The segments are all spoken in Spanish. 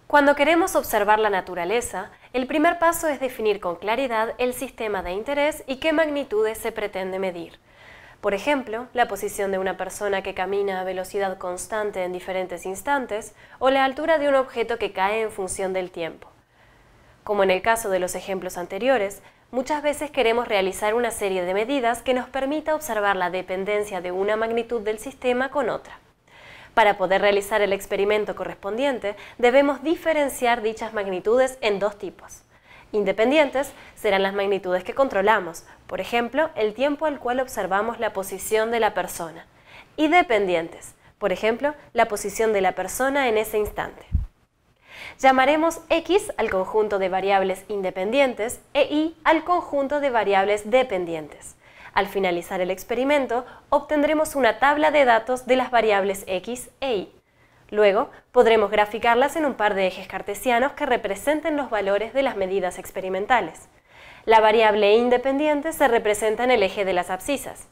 Cuando queremos observar la naturaleza, el primer paso es definir con claridad el sistema de interés y qué magnitudes se pretende medir. Por ejemplo, la posición de una persona que camina a velocidad constante en diferentes instantes o la altura de un objeto que cae en función del tiempo. Como en el caso de los ejemplos anteriores, muchas veces queremos realizar una serie de medidas que nos permita observar la dependencia de una magnitud del sistema con otra. Para poder realizar el experimento correspondiente, debemos diferenciar dichas magnitudes en dos tipos. Independientes serán las magnitudes que controlamos, por ejemplo, el tiempo al cual observamos la posición de la persona. Y dependientes, por ejemplo, la posición de la persona en ese instante. Llamaremos X al conjunto de variables independientes e Y al conjunto de variables dependientes. Al finalizar el experimento, obtendremos una tabla de datos de las variables X e Y. Luego, podremos graficarlas en un par de ejes cartesianos que representen los valores de las medidas experimentales. La variable independiente se representa en el eje de las abscisas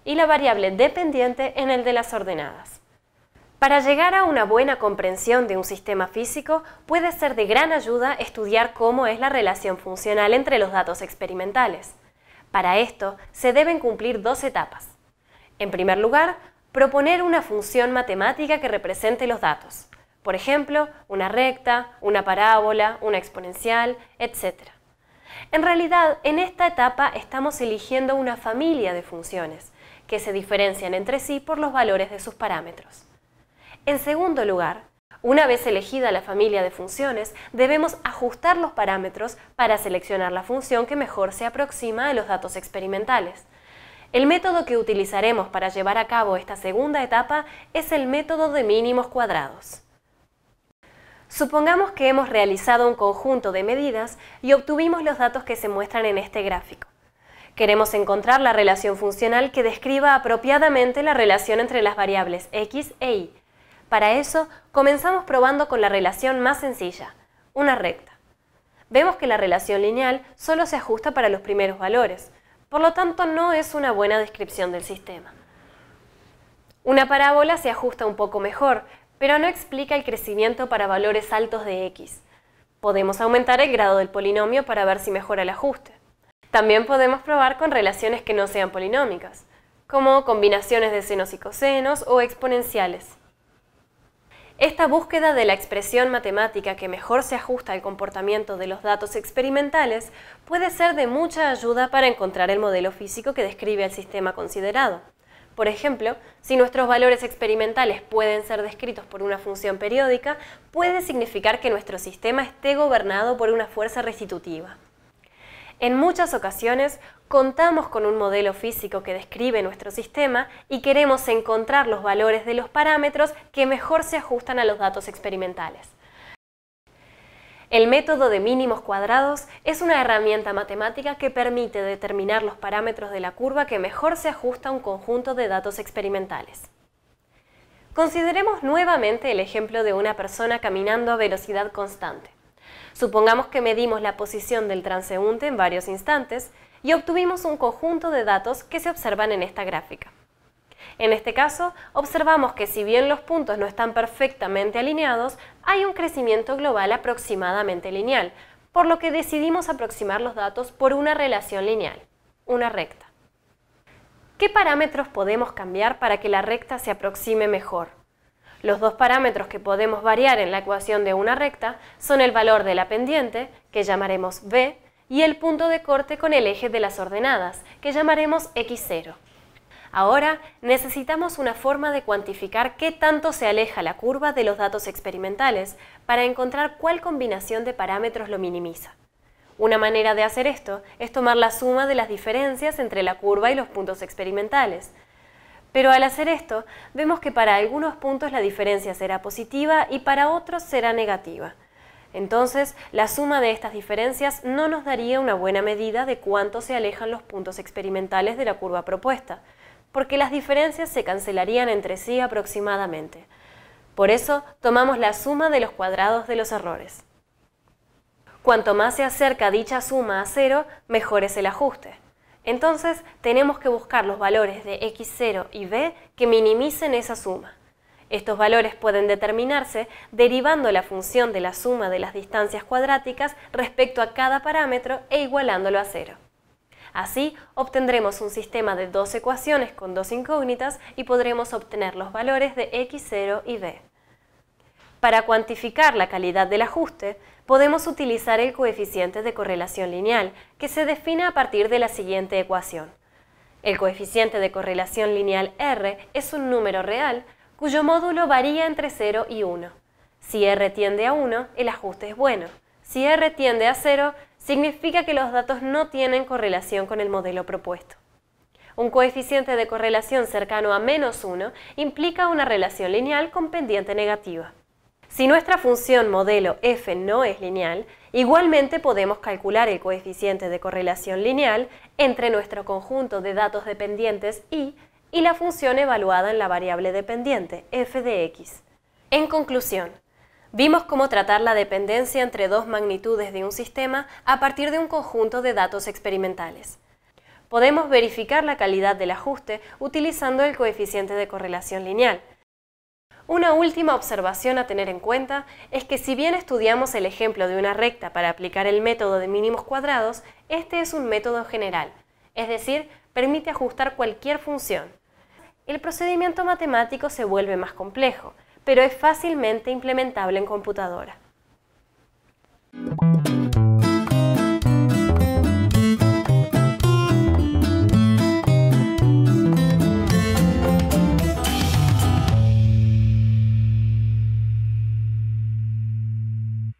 y la variable dependiente en el de las ordenadas. Para llegar a una buena comprensión de un sistema físico, puede ser de gran ayuda estudiar cómo es la relación funcional entre los datos experimentales. Para esto, se deben cumplir dos etapas. En primer lugar, proponer una función matemática que represente los datos. Por ejemplo, una recta, una parábola, una exponencial, etc. En realidad, en esta etapa estamos eligiendo una familia de funciones, que se diferencian entre sí por los valores de sus parámetros. En segundo lugar, una vez elegida la familia de funciones, debemos ajustar los parámetros para seleccionar la función que mejor se aproxima a los datos experimentales. El método que utilizaremos para llevar a cabo esta segunda etapa es el método de mínimos cuadrados. Supongamos que hemos realizado un conjunto de medidas y obtuvimos los datos que se muestran en este gráfico. Queremos encontrar la relación funcional que describa apropiadamente la relación entre las variables X e Y. Para eso, comenzamos probando con la relación más sencilla, una recta. Vemos que la relación lineal solo se ajusta para los primeros valores, por lo tanto no es una buena descripción del sistema. Una parábola se ajusta un poco mejor, pero no explica el crecimiento para valores altos de X. Podemos aumentar el grado del polinomio para ver si mejora el ajuste. También podemos probar con relaciones que no sean polinómicas, como combinaciones de senos y cosenos o exponenciales. Esta búsqueda de la expresión matemática que mejor se ajusta al comportamiento de los datos experimentales puede ser de mucha ayuda para encontrar el modelo físico que describe el sistema considerado. Por ejemplo, si nuestros valores experimentales pueden ser descritos por una función periódica, puede significar que nuestro sistema esté gobernado por una fuerza restitutiva. En muchas ocasiones, contamos con un modelo físico que describe nuestro sistema y queremos encontrar los valores de los parámetros que mejor se ajustan a los datos experimentales. El método de mínimos cuadrados es una herramienta matemática que permite determinar los parámetros de la curva que mejor se ajusta a un conjunto de datos experimentales. Consideremos nuevamente el ejemplo de una persona caminando a velocidad constante. Supongamos que medimos la posición del transeúnte en varios instantes y obtuvimos un conjunto de datos que se observan en esta gráfica. En este caso, observamos que si bien los puntos no están perfectamente alineados, hay un crecimiento global aproximadamente lineal, por lo que decidimos aproximar los datos por una relación lineal, una recta. ¿Qué parámetros podemos cambiar para que la recta se aproxime mejor? Los dos parámetros que podemos variar en la ecuación de una recta son el valor de la pendiente, que llamaremos b, y el punto de corte con el eje de las ordenadas, que llamaremos x0. Ahora necesitamos una forma de cuantificar qué tanto se aleja la curva de los datos experimentales para encontrar cuál combinación de parámetros lo minimiza. Una manera de hacer esto es tomar la suma de las diferencias entre la curva y los puntos experimentales. Pero al hacer esto, vemos que para algunos puntos la diferencia será positiva y para otros será negativa. Entonces, la suma de estas diferencias no nos daría una buena medida de cuánto se alejan los puntos experimentales de la curva propuesta, porque las diferencias se cancelarían entre sí aproximadamente. Por eso, tomamos la suma de los cuadrados de los errores. Cuanto más se acerca dicha suma a 0, mejor es el ajuste. Entonces, tenemos que buscar los valores de x0 y b que minimicen esa suma. Estos valores pueden determinarse derivando la función de la suma de las distancias cuadráticas respecto a cada parámetro e igualándolo a 0. Así, obtendremos un sistema de dos ecuaciones con dos incógnitas y podremos obtener los valores de x0 y b. Para cuantificar la calidad del ajuste, podemos utilizar el coeficiente de correlación lineal, que se define a partir de la siguiente ecuación. El coeficiente de correlación lineal R es un número real cuyo módulo varía entre 0 y 1. Si R tiende a 1, el ajuste es bueno. Si R tiende a 0, significa que los datos no tienen correlación con el modelo propuesto. Un coeficiente de correlación cercano a -1 implica una relación lineal con pendiente negativa. Si nuestra función modelo f no es lineal, igualmente podemos calcular el coeficiente de correlación lineal entre nuestro conjunto de datos dependientes y la función evaluada en la variable dependiente, f de x. En conclusión, vimos cómo tratar la dependencia entre dos magnitudes de un sistema a partir de un conjunto de datos experimentales. Podemos verificar la calidad del ajuste utilizando el coeficiente de correlación lineal. Una última observación a tener en cuenta es que si bien estudiamos el ejemplo de una recta para aplicar el método de mínimos cuadrados, este es un método general, es decir, permite ajustar cualquier función. El procedimiento matemático se vuelve más complejo, pero es fácilmente implementable en computadora.